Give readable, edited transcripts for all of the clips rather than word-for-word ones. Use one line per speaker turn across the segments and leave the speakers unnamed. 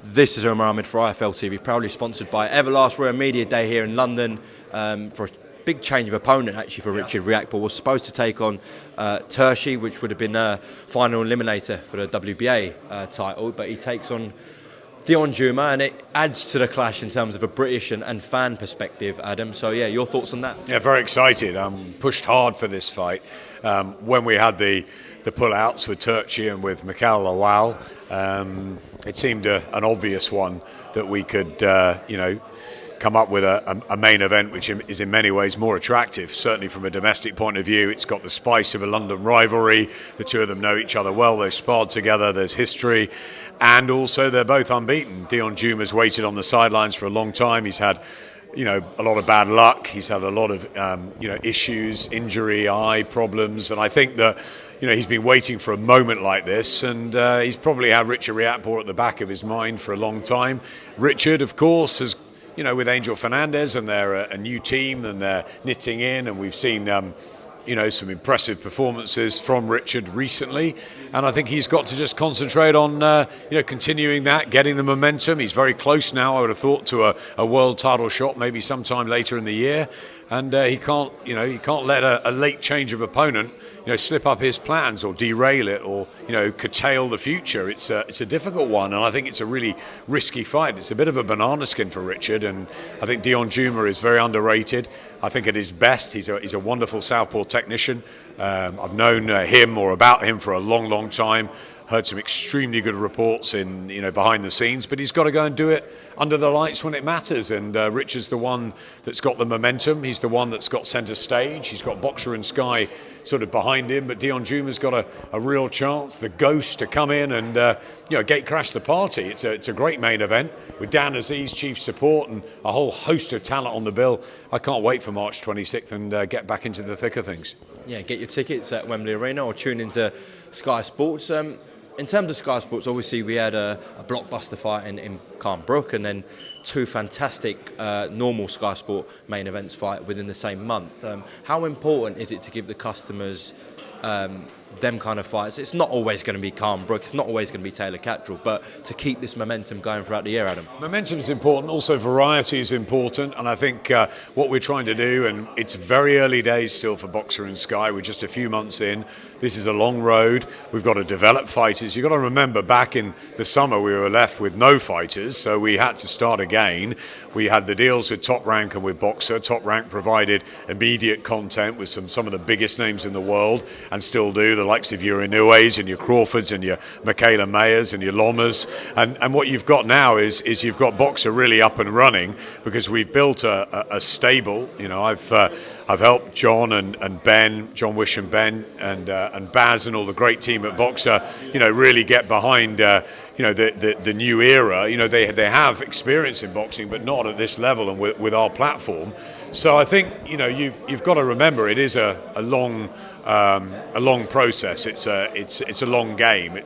This is Omar Ahmed for IFL TV, proudly sponsored by Everlast. We're a media day here in London for a big change of opponent actually for Richard Riakporhe. Was supposed to take on Tershi, which would have been a final eliminator for the WBA title, but he takes on Dion Juma, and it adds to the clash in terms of a British and fan perspective, Adam. So yeah, your thoughts on that?
Yeah, very excited. Pushed hard for this fight. When we had the pull-outs with Tershi and with Mikhail Lawal, it seemed an obvious one that we could, come up with a main event which is in many ways more attractive. Certainly from a domestic point of view, it's got the spice of a London rivalry. The two of them know each other well. They've sparred together. There's history. And also they're both unbeaten. Dion Juma's waited on the sidelines for a long time. He's had a lot of bad luck. He's had a lot of issues, injury, eye problems, and I think that he's been waiting for a moment like this, and he's probably had Richard Riakporhe at the back of his mind for a long time. Richard, of course, has with Angel Fernandez, and they're a new team, and they're knitting in, and we've seen some impressive performances from Richard recently, and I think he's got to just concentrate on continuing that, getting the momentum. He's very close now, I would have thought, to a world title shot, maybe sometime later in the year, and he can't let a late change of opponent slip up his plans or derail it or curtail the future. It's a difficult one, and I think it's a really risky fight. It's a bit of a banana skin for Richard, and I think Dion Juma is very underrated. I think at his best, he's a wonderful southpaw technician. I've known him or about him for a long time. Heard some extremely good reports in behind the scenes, but he's got to go and do it under the lights when it matters. And Richard's the one that's got the momentum. He's the one that's got centre stage. He's got Boxer and Sky sort of behind him, but Dion Juma's got a real chance, the ghost, to come in and gate crash the party. It's a great main event with Dan Aziz chief support and a whole host of talent on the bill. I can't wait for March 26th and get back into the thick of things.
Yeah, get your tickets at Wembley Arena or tune into Sky Sports. In terms of Sky Sports, obviously we had a blockbuster fight in Calm Brook, and then two fantastic normal Sky Sport main events fight within the same month. How important is it to give the customers them kind of fights? It's not always going to be Calm Brook, it's not always going to be Taylor Catterall, but to keep this momentum going throughout the year, Adam.
Momentum is important, also variety is important, and I think what we're trying to do, and it's very early days still for Boxer and Sky, we're just a few months in. This is a long road. We've got to develop fighters. You've got to remember, back in the summer we were left with no fighters, so we had to start again. We had the deals with Top Rank and with Boxer. Top Rank provided immediate content with some of the biggest names in the world, and still do, the likes of your Inoues and your Crawfords and your Michaela Mayers and your Lomas. And what you've got now is you've got Boxer really up and running, because we've built a stable. I've helped John and Ben, John Wish and Ben and Baz and all the great team at Boxer, really get behind, the new era. They have experience in boxing, but not at this level and with our platform. So I think you've got to remember it is a long process. It's a long game.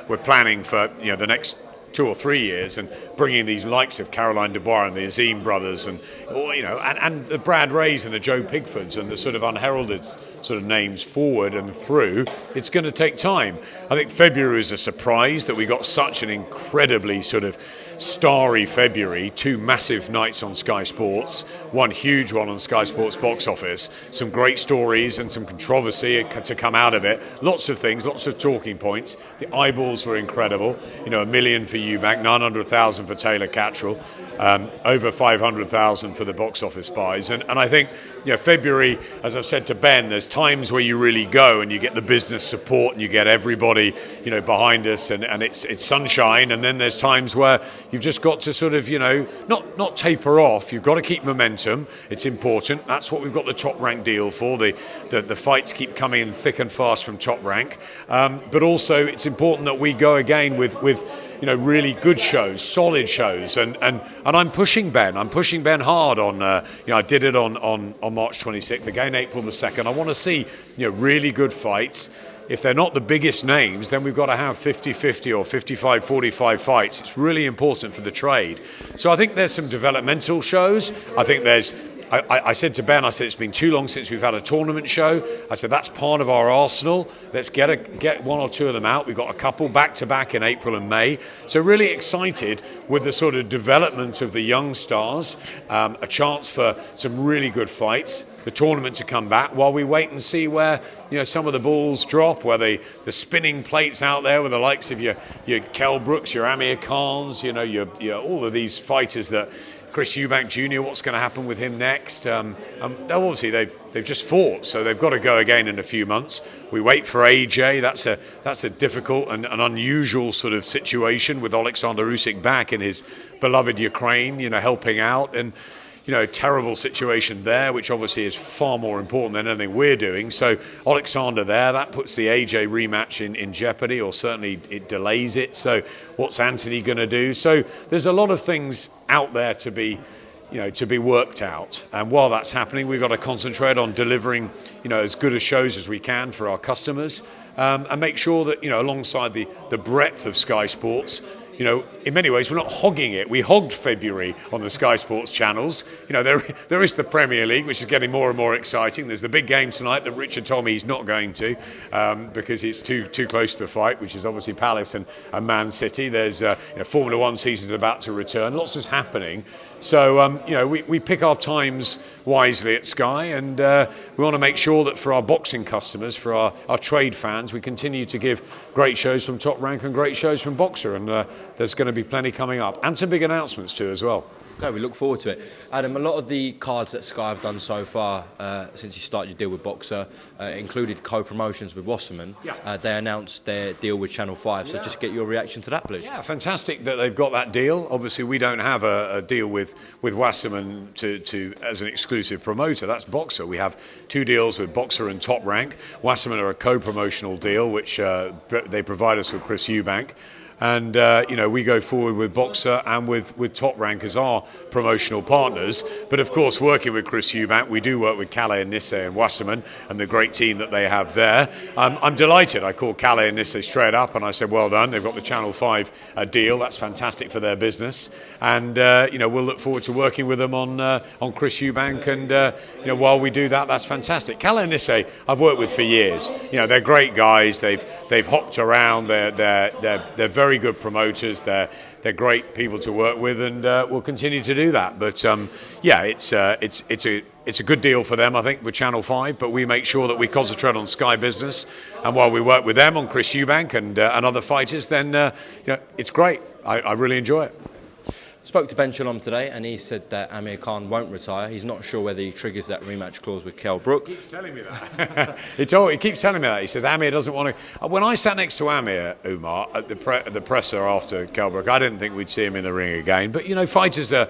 We're planning for the next 2 or 3 years, and bringing these likes of Caroline Dubois and the Azim brothers, and the Brad Rays and the Joe Pigfords and the sort of unheralded sort of names forward and through. It's going to take time. I think February is a surprise that we got such an incredibly sort of starry February. 2 massive nights on Sky Sports, one huge one on Sky Sports box office, some great stories and some controversy to come out of it. Lots of things, lots of talking points. The eyeballs were incredible. 1 million for Eubank, 900,000 for Taylor Catterall, over 500,000 for the box office buys. And I think February, as I've said to Ben, there's times where you really go and you get the business support and you get everybody behind us, and it's sunshine. And then there's times where you've just got to sort of not taper off. You've got to keep momentum. It's important. That's what we've got the Top Rank deal for. The fights keep coming in thick and fast from Top Rank, but also it's important that we go again with really good shows, solid shows, and I'm pushing Ben. I'm pushing Ben hard on. I did it on March 26th, again April the 2nd. I want to see really good fights. If they're not the biggest names, then we've got to have 50-50 or 55-45 fights. It's really important for the trade. So I think there's some developmental shows. I think there's I said to Ben, I said, it's been too long since we've had a tournament show. I said, that's part of our arsenal. Let's get one or two of them out. We've got a couple back-to-back in April and May. So really excited with the sort of development of the young stars, a chance for some really good fights, the tournament to come back while we wait and see where some of the balls drop, where the spinning plates out there with the likes of your Kell Brooks, your Amir Khans, your all of these fighters that Chris Eubank Jr., what's going to happen with him next? Obviously they've just fought, so they've got to go again in a few months. We wait for AJ. That's a difficult and an unusual sort of situation with Alexander Usyk back in his beloved Ukraine, helping out, and terrible situation there, which obviously is far more important than anything we're doing. So Alexander there, that puts the AJ rematch in jeopardy, or certainly it delays it. So what's Anthony going to do? So there's a lot of things out there to be worked out. And while that's happening, we've got to concentrate on delivering, as good a shows as we can for our customers, and make sure that, alongside the breadth of Sky Sports, in many ways, we're not hogging it. We hogged February on the Sky Sports channels. There is the Premier League, which is getting more and more exciting. There's the big game tonight that Richard told me he's not going to because it's too close to the fight, which is obviously Palace and Man City. There's Formula One season is about to return. Lots is happening. So, we pick our times wisely at Sky, and we want to make sure that for our boxing customers, for our trade fans, we continue to give great shows from Top Rank and great shows from Boxer, and there's going to be plenty coming up, and some big announcements too as well.
Okay, we look forward to it. Adam, a lot of the cards that Sky have done so far since you started your deal with Boxer included co-promotions with Wasserman.
Yeah.
They announced their deal with Channel 5, so just get your reaction to that, please.
Yeah, fantastic that they've got that deal. Obviously, we don't have a deal with Wasserman to as an exclusive promoter. That's Boxer. We have two deals with Boxer and Top Rank. Wasserman are a co-promotional deal, which they provide us with Chris Eubank. And, we go forward with Boxer and with Top Rank as our promotional partners. But, of course, working with Chris Eubank, we do work with Calais and Nisse and Wasserman and the great team that they have there. I'm delighted. I called Calais and Nisse straight up and I said, well done. They've got the Channel 5 deal. That's fantastic for their business. And, we'll look forward to working with them on Chris Eubank. And, while we do that, that's fantastic. Calais and Nisse, I've worked with for years. They're great guys. They've hopped around. They're very good promoters. They're great people to work with, and we'll continue to do that. But it's a good deal for them, I think, with Channel 5. But we make sure that we concentrate on Sky Business, and while we work with them on Chris Eubank and other fighters, then it's great. I really enjoy it.
Spoke to Ben Shalom today, and he said that Amir Khan won't retire. He's not sure whether he triggers that rematch clause with Kell Brook.
He keeps telling me that. he keeps telling me that. He says Amir doesn't want to. When I sat next to Amir, Umar, at the presser after Kell Brook, I didn't think we'd see him in the ring again. But fighters are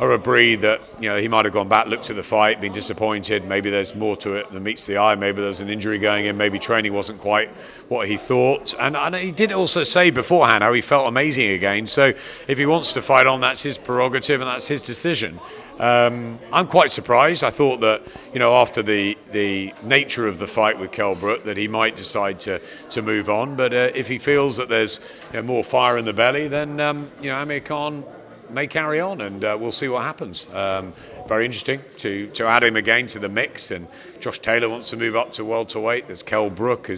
a breed that he might have gone back, looked at the fight, been disappointed. Maybe there's more to it than meets the eye. Maybe there's an injury going in. Maybe training wasn't quite what he thought. And he did also say beforehand how he felt amazing again. So if he wants to fight on, that's his prerogative and that's his decision. I'm quite surprised. I thought that after the nature of the fight with Kell Brook that he might decide to move on. But if he feels that there's more fire in the belly, then Amir Khan may carry on, and we'll see what happens. Very interesting to add him again to the mix. And Josh Taylor wants to move up to welterweight. There's Kell Brook.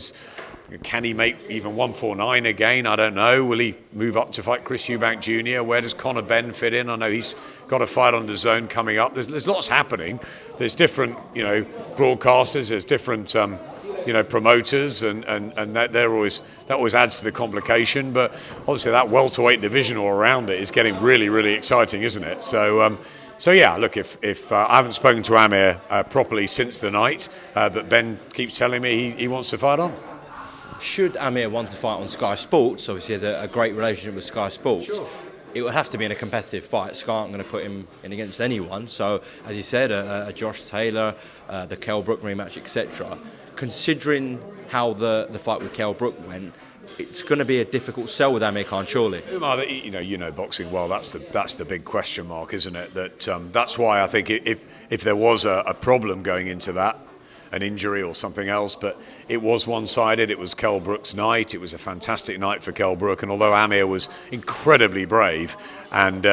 Can he make even 149 again? I don't know. Will he move up to fight Chris Eubank Jr.? Where does Conor Benn fit in? I know he's got a fight on DAZN coming up. There's lots happening. There's different broadcasters. There's different promoters, and that always adds to the complication. But obviously that welterweight division all around it is getting really, really exciting, isn't it? So yeah, look, if I haven't spoken to Amir properly since the night, but Ben keeps telling me he wants to fight on.
Should Amir want to fight on Sky Sports, obviously he has a great relationship with Sky Sports. Sure. It would have to be in a competitive fight. Sky aren't going to put him in against anyone. So, as you said, a Josh Taylor, the Kell Brook rematch, etc. Considering how the fight with Kell Brook went, it's going to be a difficult sell with Amir Khan, surely.
Umar, boxing well. That's the big question mark, isn't it? That's why I think if there was a problem going into that, an injury or something else, but it was one-sided. It was Kell Brook's night. It was a fantastic night for Kell Brook, and although Amir was incredibly brave and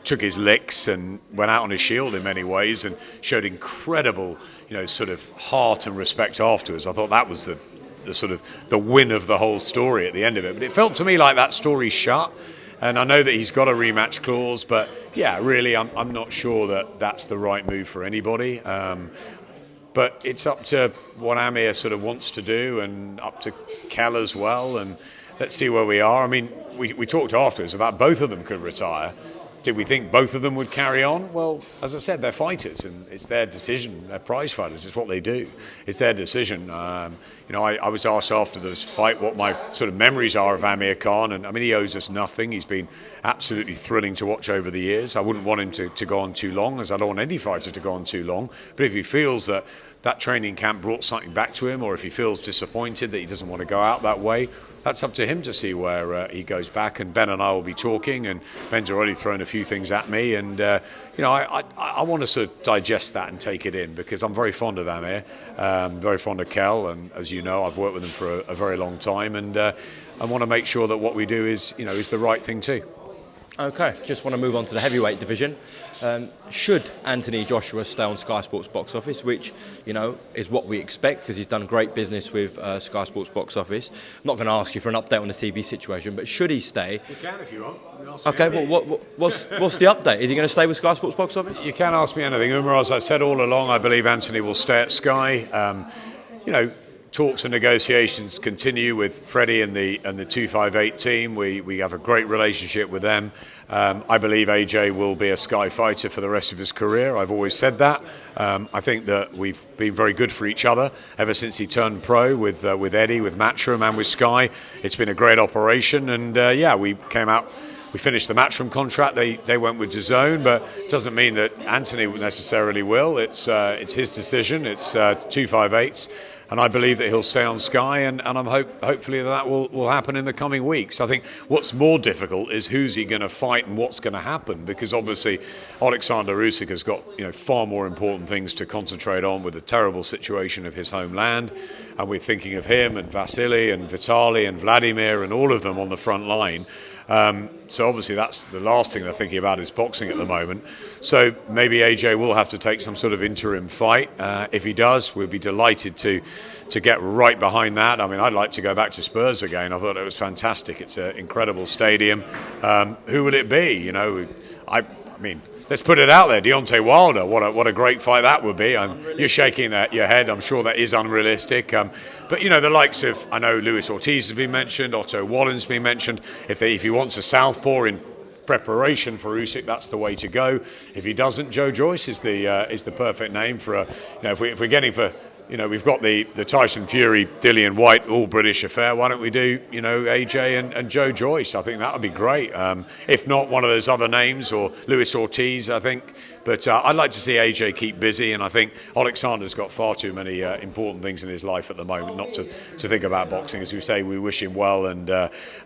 took his licks and went out on his shield in many ways and showed incredible sort of heart and respect afterwards, I thought that was the sort of the win of the whole story at the end of it. But it felt to me like that story's shut. And I know that he's got a rematch clause, but yeah, really, I'm not sure that that's the right move for anybody. But it's up to what Amir sort of wants to do, and up to Kell as well. And let's see where we are. I mean, we talked afterwards about both of them could retire. Did we think both of them would carry on? Well, as I said, they're fighters, and it's their decision. They're prize fighters. It's what they do. It's their decision. I was asked after this fight what my sort of memories are of Amir Khan, and I mean, he owes us nothing. He's been absolutely thrilling to watch over the years. I wouldn't want him to go on too long, as I don't want any fighter to go on too long. But if he feels that training camp brought something back to him, or if he feels disappointed that he doesn't want to go out that way, that's up to him to see where he goes back. And Ben and I will be talking, and Ben's already thrown a few things at me, and I want to sort of digest that and take it in, because I'm very fond of Amir, very fond of Kell, and as you know, I've worked with him for a very long time, and I want to make sure that what we do is the right thing too.
Okay, just want to move on to the heavyweight division. Should Anthony Joshua stay on Sky Sports box office, which, is what we expect, because he's done great business with Sky Sports box office. I'm not going to ask you for an update on the TV situation, but should he stay?
You can if you want.
Okay, well, what's the update? Is he going to stay with Sky Sports box office?
You can ask me anything, Umar. As I said all along, I believe Anthony will stay at Sky. Talks and negotiations continue with Freddie and the 258 team. We have a great relationship with them. I believe AJ will be a Sky fighter for the rest of his career. I've always said that. I think that we've been very good for each other ever since he turned pro with Eddie, with Matchroom, and with Sky. It's been a great operation, and we came out. We finished the Matchroom contract. They went with DAZN, but it doesn't mean that Anthony necessarily will. It's his decision. It's 258's. And I believe that he'll stay on Sky, and I'm hopefully that will happen in the coming weeks. I think what's more difficult is who's he going to fight and what's going to happen, because obviously Alexander Usyk has got far more important things to concentrate on with the terrible situation of his homeland, and we're thinking of him and Vasily and Vitaly and Vladimir and all of them on the front line. So obviously that's the last thing they're thinking about is boxing at the moment. So maybe AJ will have to take some sort of interim fight. If he does, we'll be delighted to get right behind that. I mean, I'd like to go back to Spurs again. I thought it was fantastic. It's an incredible stadium. Who would it be? I mean, let's put it out there. Deontay Wilder, what a great fight that would be. You're shaking your head. I'm sure that is unrealistic. But the likes of, I know Luis Ortiz has been mentioned, Otto Wallin's been mentioned. If he wants a southpaw in preparation for Usyk, that's the way to go. If he doesn't, Joe Joyce is the perfect name for if we're getting for. We've got the Tyson Fury, Dillian White, all British affair. Why don't we do, AJ and Joe Joyce? I think that would be great. If not, one of those other names, or Luis Ortiz, I think. But I'd like to see AJ keep busy, and I think Alexander's got far too many important things in his life at the moment not to think about boxing. As we say, we wish him well, and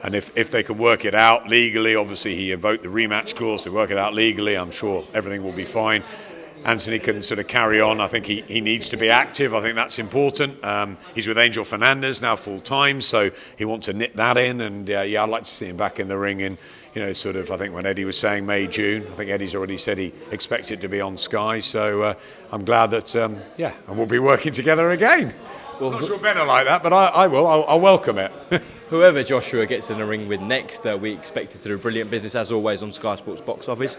if they can work it out legally, obviously he invoked the rematch clause, they work it out legally, I'm sure everything will be fine. Anthony can sort of carry on. I think he needs to be active. I think that's important. He's with Angel Fernandez now full time, so he wants to knit that in. And I'd like to see him back in the ring in, I think when Eddie was saying May, June. I think Eddie's already said he expects it to be on Sky. So I'm glad that, and we'll be working together again. Well, I'm not sure Ben will like that, but I will. I'll welcome it.
Whoever Joshua gets in the ring with next, we expect it to do brilliant business, as always, on Sky Sports box office.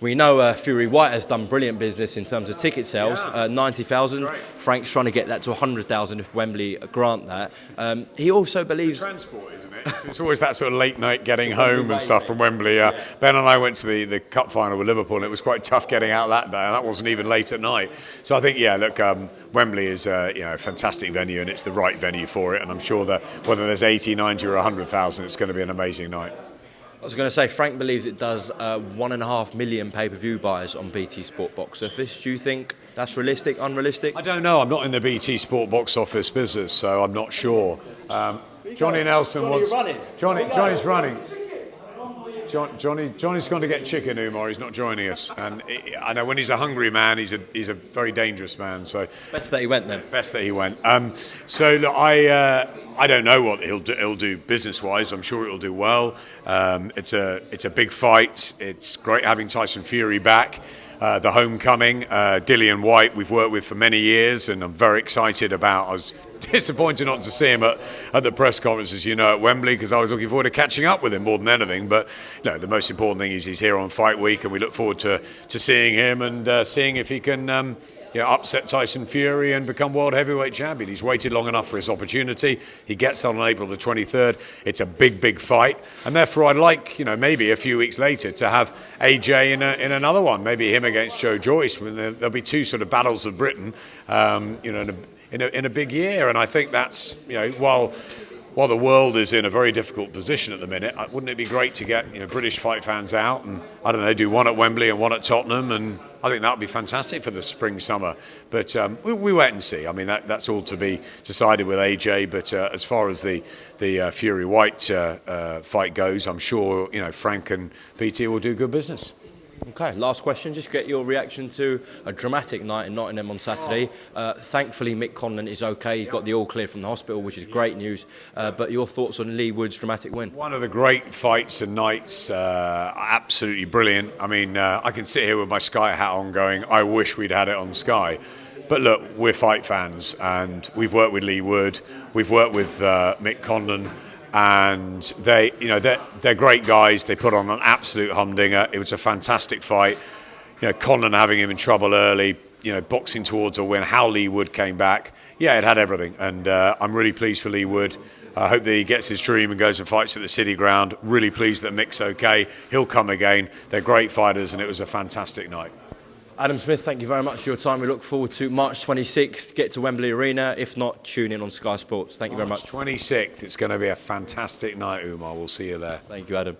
We know Fury-Whyte has done brilliant business in terms of ticket sales, 90,000. Frank's trying to get that to 100,000 if Wembley grant that. He also believes...
Transport, isn't it? It's always that sort of late night getting home and stuff from Wembley. Ben and I went to the cup final with Liverpool, and it was quite tough getting out that day, and that wasn't even late at night. So I think, Wembley is a fantastastic venue, and it's the right venue for it, and I'm sure that whether there's 80, 90 or 100,000, it's going to be an amazing night.
I was going to say, Frank believes it does 1.5 million pay-per-view buyers on BT Sport box office. Do you think that's realistic, unrealistic?
I don't know. I'm not in the BT Sport box office business, so I'm not sure. Johnny Nelson wants... Johnny's running. Johnny's gone to get chicken, Umar. He's not joining us, and I know when he's a hungry man, he's a very dangerous man. So
best that he went then.
Best that he went. So look, I don't know what he'll do business-wise. I'm sure it'll do well. It's a big fight. It's great having Tyson Fury back. The homecoming, Dillian Whyte, we've worked with for many years, and I'm very excited about. I was disappointed not to see him at the press conference, as you know, at Wembley, because I was looking forward to catching up with him more than anything. But the most important thing is he's here on Fight Week, and we look forward to seeing him and seeing if he can upset Tyson Fury and become world heavyweight champion. He's waited long enough for his opportunity. He gets on April the 23rd. It's a big fight, and therefore I'd like maybe a few weeks later to have AJ in another one, maybe him against Joe Joyce. There'll be two sort of battles of Britain, in a big year, and I think that's while the world is in a very difficult position at the minute, wouldn't it be great to get British fight fans out and do one at Wembley and one at Tottenham, and I think that would be fantastic for the spring summer. But we wait and see. I mean that's all to be decided with AJ. But as far as the Fury-Whyte fight goes, I'm sure Frank and PT will do good business.
Okay, last question. Just get your reaction to a dramatic night in Nottingham on Saturday. Thankfully, Mick Conlan is okay. He got the all clear from the hospital, which is great news. But your thoughts on Leigh Wood's dramatic win? One
of the great fights and nights. Absolutely brilliant. I mean, I can sit here with my Sky hat on going, I wish we'd had it on Sky. But look, we're fight fans, and we've worked with Leigh Wood. We've worked with Mick Conlan. And they're great guys. They put on an absolute humdinger. It was a fantastic fight. Conlan having him in trouble early, boxing towards a win. How Leigh Wood came back. Yeah, it had everything. And I'm really pleased for Leigh Wood. I hope that he gets his dream and goes and fights at the City Ground. Really pleased that Mick's okay. He'll come again. They're great fighters, and it was a fantastic night.
Adam Smith, thank you very much for your time. We look forward to March 26th, get to Wembley Arena. If not, tune in on Sky Sports. Thank you very much.
March 26th, it's going to be a fantastic night, Umar. We'll see you there.
Thank you, Adam.